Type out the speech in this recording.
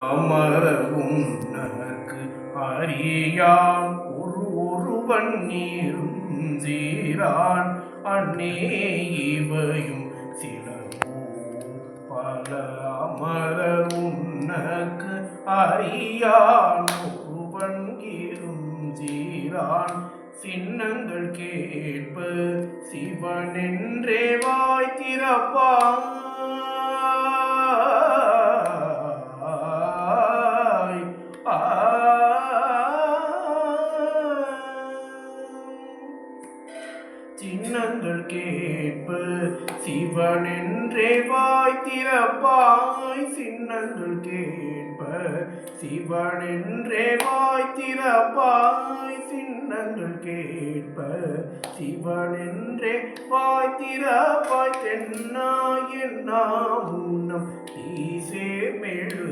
அமரர் உனக்கு அறியான் ஒருவன் நீருஞ்சீரான் அன்னே இவையும் சிலவோ பல அமரர் உனக்கு அறியான் ஒருவன் இருஞ்சீரான் சின்னங்கள் கேட்ப சிவனென்றே வாய் திறப்பான் சின்னங்கள் கேட்ப சிவனென்றே வாய் திறப்பாய் சின்னங்கள் கேட்ப சிவனென்றே வாய் திறப்பாய் சின்னங்கள் கேட்ப சிவனென்றே வாய் திறப்பாய் தென்னா என்ன முன்னம் தீசே மெழு